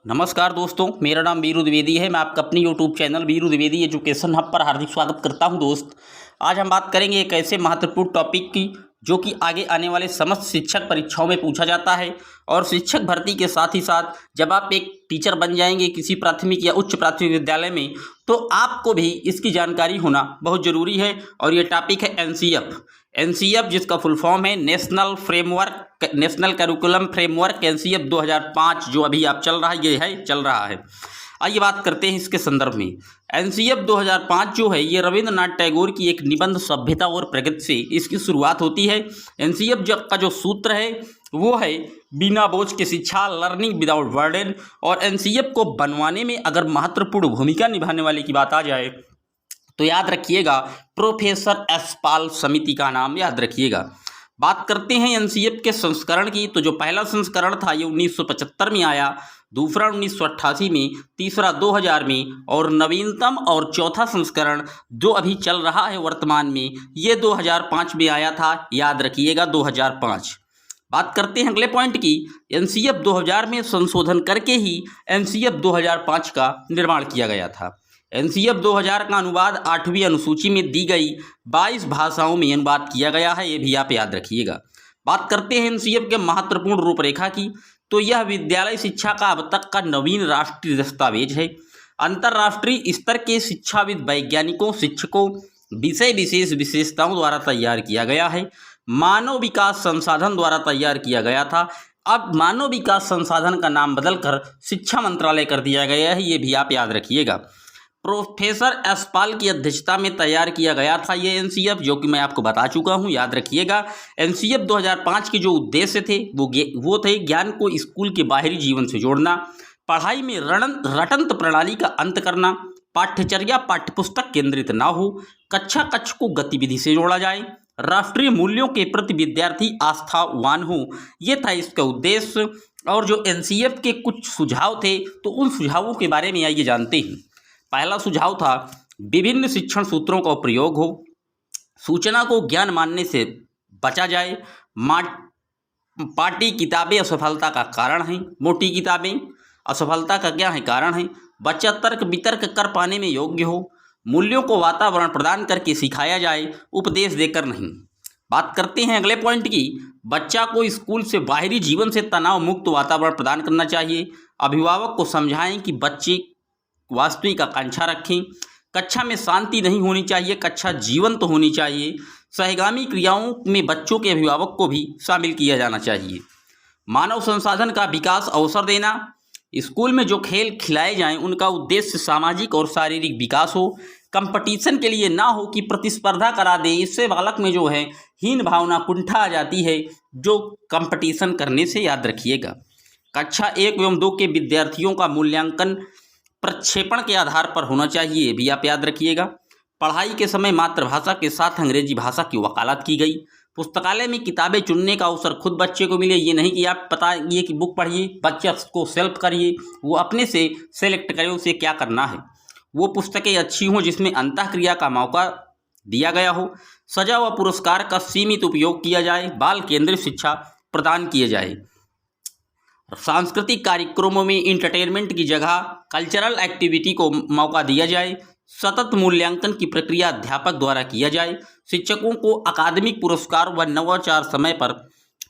नमस्कार दोस्तों, मेरा नाम वीरू द्विवेदी है। मैं आपका अपनी YouTube channel Veeru Dwivedi education hub पर हार्दिक स्वागत करता हूं। दोस्त, आज हम बात करेंगे एक ऐसे महत्वपूर्ण टॉपिक की जो कि आगे आने वाले समस्त शिक्षक परीक्षाओं में पूछा जाता है। और शिक्षक भर्ती के साथ ही साथ जब आप एक टीचर बन जाएंगे किसी प्राथमिक या उच्च प्राथमिक विद्यालय में, तो आपको भी इसकी जानकारी होना बहुत ज़रूरी है। और ये टॉपिक है एनसीएफ, जिसका फुल फॉर्म है नेशनल करिकुलम फ्रेमवर्क एनसीएफ 2005, जो अभी आप चल रहा है। आइए बात करते हैं इसके संदर्भ में। एनसीएफ 2005 जो है ये रविंद्रनाथ टैगोर की एक निबंध सभ्यता और प्रगति से इसकी शुरुआत होती है। एनसीएफ का जो सूत्र है वो है बिना बोझ की शिक्षा, लर्निंग विदाउट बर्डन। और एनसीएफ को बनवाने में अगर महत्वपूर्ण भूमिका निभाने वाले की बात आ जाए तो याद रखिएगा प्रोफेसर एसपाल समिति का नाम याद रखिएगा। बात करते हैं एनसीएफ के संस्करण की, तो जो पहला संस्करण था ये 1975 में आया, दूसरा 1988 में, तीसरा 2000 में और नवीनतम और चौथा संस्करण जो अभी चल रहा है वर्तमान में ये 2005 में आया था। याद रखिएगा 2005। बात करते हैं अगले पॉइंट की। एनसीएफ 2000 में संशोधन करके ही एनसीएफ 2005 का निर्माण किया गया था। एनसीएफ 2000 का अनुवाद 8वीं अनुसूची में दी गई 22 भाषाओं में अनुवाद किया गया है, ये भी आप याद रखिएगा। बात करते हैं एनसीएफ के महत्वपूर्ण रूपरेखा की, तो यह विद्यालय शिक्षा का अब तक का नवीन राष्ट्रीय दस्तावेज है। अंतर्राष्ट्रीय स्तर के शिक्षाविद, वैज्ञानिकों, शिक्षकों, विषय विशेष विशेषताओं द्वारा तैयार किया गया है। मानव विकास संसाधन द्वारा तैयार किया गया था। अब मानव विकास संसाधन का नाम बदलकर शिक्षा मंत्रालय कर दिया गया है, ये भी आप याद रखिएगा। प्रोफेसर एसपाल की अध्यक्षता में तैयार किया गया था ये एनसीएफ, जो कि मैं आपको बता चुका हूँ, याद रखिएगा। एनसीएफ 2005 के जो उद्देश्य थे वो थे ज्ञान को स्कूल के बाहरी जीवन से जोड़ना, पढ़ाई में रटंत प्रणाली का अंत करना, पाठ्यचर्या पाठ्यपुस्तक केंद्रित ना हो, कक्षा कक्ष को गतिविधि से जोड़ा जाए, राष्ट्रीय मूल्यों के प्रति विद्यार्थी आस्थावान हो, ये था इसका उद्देश्य। और जो एनसीएफ के कुछ सुझाव थे तो उन सुझावों के बारे में आइए जानते हैं। पहला सुझाव था विभिन्न शिक्षण सूत्रों का प्रयोग हो, सूचना को ज्ञान मानने से बचा जाए, पाठी किताबें असफलता का कारण हैं, मोटी किताबें असफलता का क्या है कारण है, बच्चा तर्क वितर्क कर पाने में योग्य हो, मूल्यों को वातावरण प्रदान करके सिखाया जाए, उपदेश देकर नहीं। बात करते हैं अगले पॉइंट की। बच्चा को स्कूल से बाहरी जीवन से तनाव मुक्त वातावरण प्रदान करना चाहिए। अभिभावक को समझाएं कि बच्चे वास्तविक आकांक्षा रखें। कक्षा में शांति नहीं होनी चाहिए, कक्षा जीवंत तो होनी चाहिए। सहगामी क्रियाओं में बच्चों के अभिभावक को भी शामिल किया जाना चाहिए। मानव संसाधन का विकास अवसर देना। स्कूल में जो खेल खिलाए जाएं उनका उद्देश्य सामाजिक और शारीरिक विकास हो, कंपटीशन के लिए ना हो कि प्रतिस्पर्धा करा दे। इससे बालक में जो है हीन भावना कुंठा आ जाती है जो कंपटीशन करने से, याद रखिएगा। कक्षा 1 एवं 2 के विद्यार्थियों का मूल्यांकन प्रक्षेपण के आधार पर होना चाहिए, ये भी आप याद रखिएगा। पढ़ाई के समय मातृभाषा के साथ अंग्रेजी भाषा की वकालत की गई। पुस्तकालय में किताबें चुनने का अवसर खुद बच्चे को मिले, ये नहीं कि आप बताइए कि बुक पढ़िए, बच्चे को सेल्फ करिए, वो अपने से सेलेक्ट करे उसे क्या करना है। वो पुस्तकें अच्छी हों जिसमें अंतःक्रिया का मौका दिया गया हो। सजा व पुरस्कार का सीमित उपयोग किया जाए। बाल केंद्रित शिक्षा प्रदान किए जाए। सांस्कृतिक कार्यक्रमों में इंटरटेनमेंट की जगह कल्चरल एक्टिविटी को मौका दिया जाए। सतत मूल्यांकन की प्रक्रिया अध्यापक द्वारा किया जाए। शिक्षकों को अकादमिक पुरस्कार व नवाचार समय पर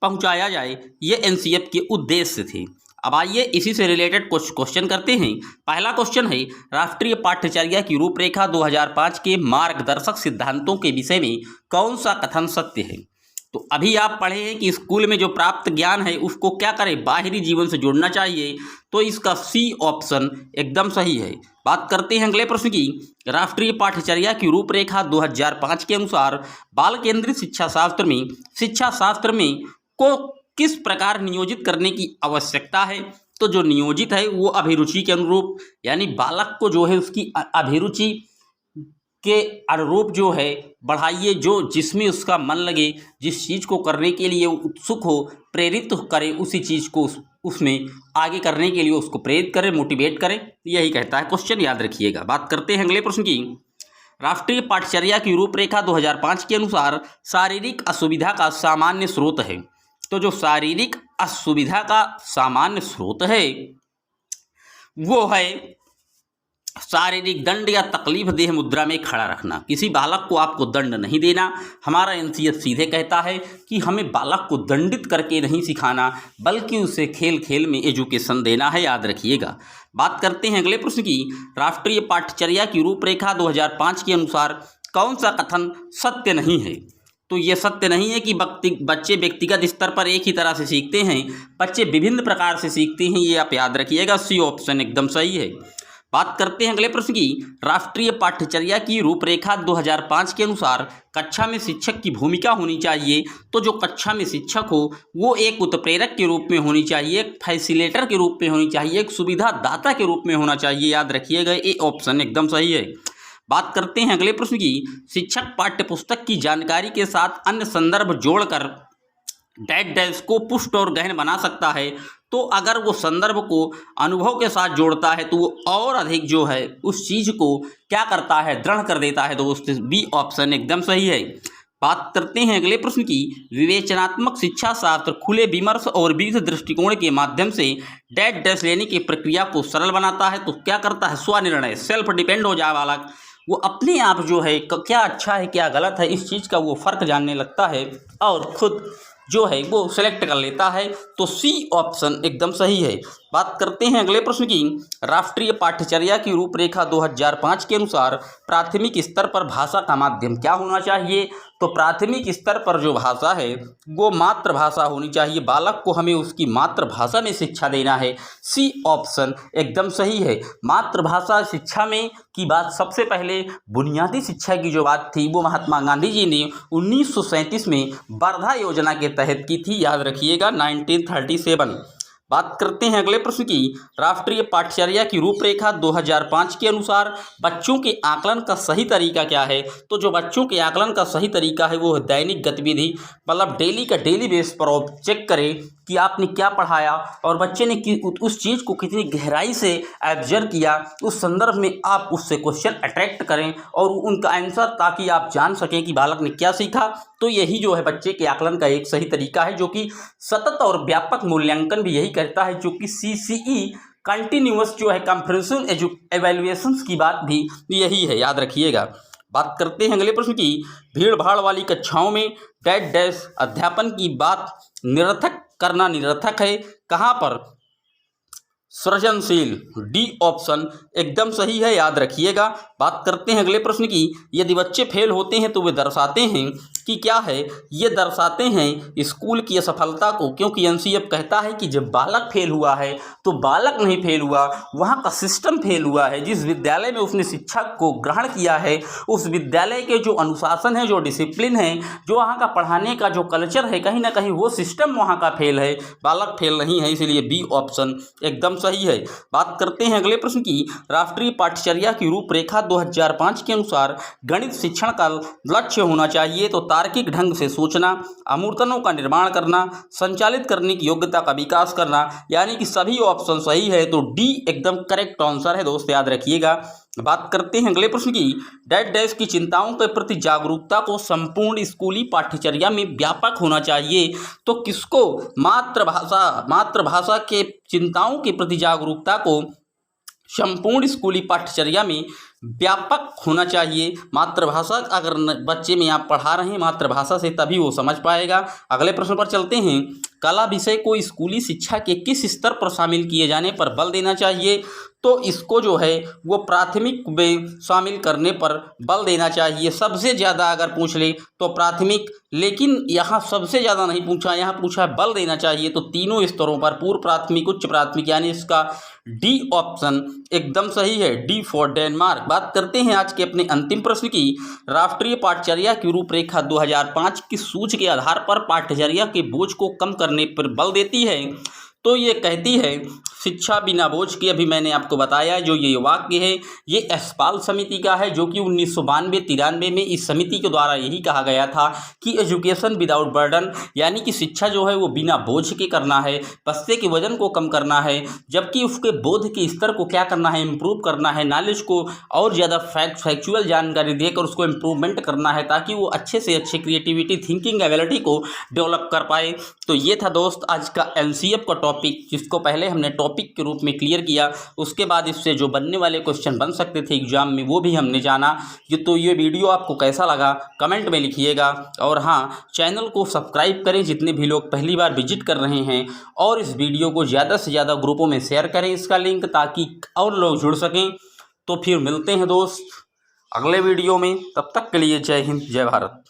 पहुंचाया जाए। ये एनसीएफ के उद्देश्य थे। अब आइए इसी से रिलेटेड कुछ क्वेश्चन करते हैं। पहला क्वेश्चन है राष्ट्रीय पाठ्यचर्या की रूपरेखा 2005 के मार्गदर्शक सिद्धांतों के विषय में कौन सा कथन सत्य है। तो अभी आप पढ़े हैं कि स्कूल में जो प्राप्त ज्ञान है उसको क्या करें, बाहरी जीवन से जोड़ना चाहिए, तो इसका सी ऑप्शन एकदम सही है। बात करते हैं अगले प्रश्न की। राष्ट्रीय पाठ्यचर्या की रूपरेखा 2005 के अनुसार बाल केंद्रित शिक्षा शास्त्र में को किस प्रकार नियोजित करने की आवश्यकता है। तो जो नियोजित है वो अभिरुचि के अनुरूप, यानी बालक को जो है उसकी अभिरुचि के अनुरूप जो है बढ़ाइए, जो जिसमें उसका मन लगे, जिस चीज़ को करने के लिए उत्सुक हो, प्रेरित करे, उसी चीज़ को उसमें आगे करने के लिए उसको प्रेरित करें, मोटिवेट करें, यही कहता है क्वेश्चन, याद रखिएगा। बात करते हैं अगले प्रश्न की। राष्ट्रीय पाठ्यचर्या की रूपरेखा 2005 के अनुसार शारीरिक असुविधा का सामान्य स्रोत है। तो जो शारीरिक असुविधा का सामान्य स्रोत है वो है शारीरिक दंड या तकलीफ देह मुद्रा में खड़ा रखना। किसी बालक को आपको दंड नहीं देना। हमारा एनसीएफ सीधे कहता है कि हमें बालक को दंडित करके नहीं सिखाना, बल्कि उसे खेल खेल में एजुकेशन देना है, याद रखिएगा। बात करते हैं अगले प्रश्न की। राष्ट्रीय पाठ्यचर्या की रूपरेखा 2005 के अनुसार कौन सा कथन सत्य नहीं है? तो ये सत्य नहीं है कि बच्चे व्यक्तिगत स्तर पर एक ही तरह से सीखते हैं, बच्चे विभिन्न प्रकार से सीखते हैं, ये आप याद रखिएगा। सी ऑप्शन एकदम सही है। बात करते हैं अगले प्रश्न की। राष्ट्रीय पाठ्यचर्या की रूपरेखा 2005 के अनुसार कक्षा में शिक्षक की भूमिका होनी चाहिए। तो जो कक्षा में शिक्षक हो वो एक उत्प्रेरक के रूप में होनी चाहिए, एक फैसिलेटर के रूप में होनी चाहिए, एक सुविधा दाता के रूप में होना चाहिए, याद रखिएगा। ये ऑप्शन एकदम सही है। बात करते हैं अगले प्रश्न की। शिक्षक पाठ्यपुस्तक की जानकारी के साथ अन्य संदर्भ जोड़कर डैश डैश को पुष्ट और गहन बना सकता है। तो अगर वो संदर्भ को अनुभव के साथ जोड़ता है तो वो और अधिक जो है उस चीज़ को क्या करता है, दृढ़ कर देता है। दोस्त बी ऑप्शन एकदम सही है। बात करते हैं अगले प्रश्न की। विवेचनात्मक शिक्षा शास्त्र खुले विमर्श और विविध दृष्टिकोण के माध्यम से डैश डैश लेने की प्रक्रिया को सरल बनाता है। तो क्या करता है? स्वनिर्णय, सेल्फ डिपेंड हो जाए बालक। वो अपने आप जो है क्या अच्छा है क्या गलत है इस चीज़ का वो फ़र्क जानने लगता है और खुद जो है वो सिलेक्ट कर लेता है। तो सी ऑप्शन एकदम सही है। बात करते हैं अगले प्रश्न की। राष्ट्रीय पाठ्यचर्या की रूपरेखा 2005 के अनुसार प्राथमिक स्तर पर भाषा का माध्यम क्या होना चाहिए? तो प्राथमिक स्तर पर जो भाषा है वो मातृभाषा होनी चाहिए। बालक को हमें उसकी मातृभाषा में शिक्षा देना है। सी ऑप्शन एकदम सही है। मातृभाषा शिक्षा में की बात सबसे पहले बुनियादी शिक्षा की जो बात थी वो महात्मा गांधी जी ने 1937 में वर्धा योजना के तहत की थी, याद रखिएगा 1937। बात करते हैं अगले प्रश्न की। राष्ट्रीय पाठ्यचर्या की रूपरेखा 2005 के अनुसार बच्चों के आकलन का सही तरीका क्या है? तो जो बच्चों के आकलन का सही तरीका है वो है दैनिक गतिविधि, मतलब डेली का डेली बेस पर आप चेक करें कि आपने क्या पढ़ाया और बच्चे ने उस चीज़ को कितनी गहराई से ऑब्जर्व किया, उस संदर्भ में आप उससे क्वेश्चन अट्रैक्ट करें और उनका आंसर, ताकि आप जान सकें कि बालक ने क्या सीखा। तो यही जो है बच्चे के आकलन का एक सही तरीका है, जो कि सतत और व्यापक मूल्यांकन भी यही करता है, जो कि CCE कंटिन्यूअस जो है कॉम्प्रिहेंसिव एवेल्युएशंस की बात भी यही है, याद रखिएगा। बात करते हैं अगले प्रश्न की। भीड़ भाड़ वाली कक्षाओं में डैश डैश अध्यापन की बात निरर्थक करना निरर्थक है। कहाँ पर? सृजनशील, डी ऑप्शन एकदम सही है, याद रखिएगा। बात करते हैं अगले प्रश्न की। यदि बच्चे फेल होते हैं तो वे दर्शाते हैं कि क्या है? ये दर्शाते हैं स्कूल की असफलता को, क्योंकि एनसीएफ कहता है कि जब बालक फेल हुआ है तो बालक नहीं फेल हुआ, वहाँ का सिस्टम फेल हुआ है। जिस विद्यालय में उसने शिक्षक को ग्रहण किया है उस विद्यालय के जो अनुशासन है, जो डिसिप्लिन है, जो वहाँ का पढ़ाने का जो कल्चर है, कहीं ना कहीं वो सिस्टम वहाँ का फेल है, बालक फेल नहीं है, इसलिए बी ऑप्शन एकदम सही है। बात करते हैं अगले प्रश्न की। राष्ट्रीय पाठ्यचर्या की रूपरेखा 2005 के अनुसार गणित शिक्षण का लक्ष्य होना चाहिए। तो तार्किक ढंग से सोचना, अमूर्तनों का निर्माण करना, संचालित करने की योग्यता का विकास करना, यानी कि सभी ऑप्शन सही है। तो डी एकदम करेक्ट आंसर है दोस्त, याद रखिएगा। बात करते हैं अगले प्रश्न की। डैश डैश की चिंताओं के प्रति जागरूकता को संपूर्ण स्कूली पाठ्यचर्या में व्यापक होना चाहिए। तो किसको? मातृभाषा के चिंताओं के प्रति जागरूकता को संपूर्ण स्कूली पाठ्यचर्या में व्यापक होना चाहिए। मातृभाषा अगर बच्चे में आप पढ़ा रहे हैं मातृभाषा से, तभी वो समझ पाएगा। अगले प्रश्न पर चलते हैं। कला विषय को स्कूली शिक्षा के किस स्तर पर शामिल किए जाने पर बल देना चाहिए? तो इसको जो है वो प्राथमिक में शामिल करने पर बल देना चाहिए। सबसे ज़्यादा अगर पूछ ले तो प्राथमिक, लेकिन यहाँ सबसे ज़्यादा नहीं पूछा, यहाँ पूछा है बल देना चाहिए। तो तीनों स्तरों पर, पूर्व प्राथमिक, उच्च प्राथमिक, यानी इसका डी ऑप्शन एकदम सही है, डी फॉर डेनमार्क। बात करते हैं आज के अपने अंतिम प्रश्न की। राष्ट्रीय पाठ्यचर्या की रूपरेखा 2005 की सूच के आधार पर पाठ्यचर्या के बोझ को कम करने पर बल देती है। तो ये कहती है शिक्षा बिना बोझ के, अभी मैंने आपको बताया जो ये वाक्य है ये यशपाल समिति का है, जो कि 1992-93 में इस समिति के द्वारा यही कहा गया था कि एजुकेशन विदाउट बर्डन, यानी कि शिक्षा जो है वो बिना बोझ के करना है, बस्ते के वजन को कम करना है, जबकि उसके बोध के स्तर को क्या करना है, इम्प्रूव करना है, नॉलेज को और ज़्यादा फैक्चुअल जानकारी देकर उसको इम्प्रूवमेंट करना है, ताकि वो अच्छे से अच्छे क्रिएटिविटी, थिंकिंग एबिलिटी को डेवलप कर पाए। तो ये था दोस्त आज का एनसीएफ का टॉपिक, जिसको पहले हमने टॉपिक के रूप में क्लियर किया। उसके बाद इससे जो बनने वाले क्वेश्चन बन सकते थे एग्जाम में वो भी हमने जाना। तो ये वीडियो आपको कैसा लगा कमेंट में लिखिएगा। और हाँ, चैनल को सब्सक्राइब करें जितने भी लोग पहली बार विजिट कर रहे हैं, और इस वीडियो को ज़्यादा से ज़्यादा ग्रुपों में शेयर करें इसका लिंक, ताकि और लोग जुड़ सकें। तो फिर मिलते हैं दोस्त अगले वीडियो में, तब तक के लिए जय हिंद जय भारत।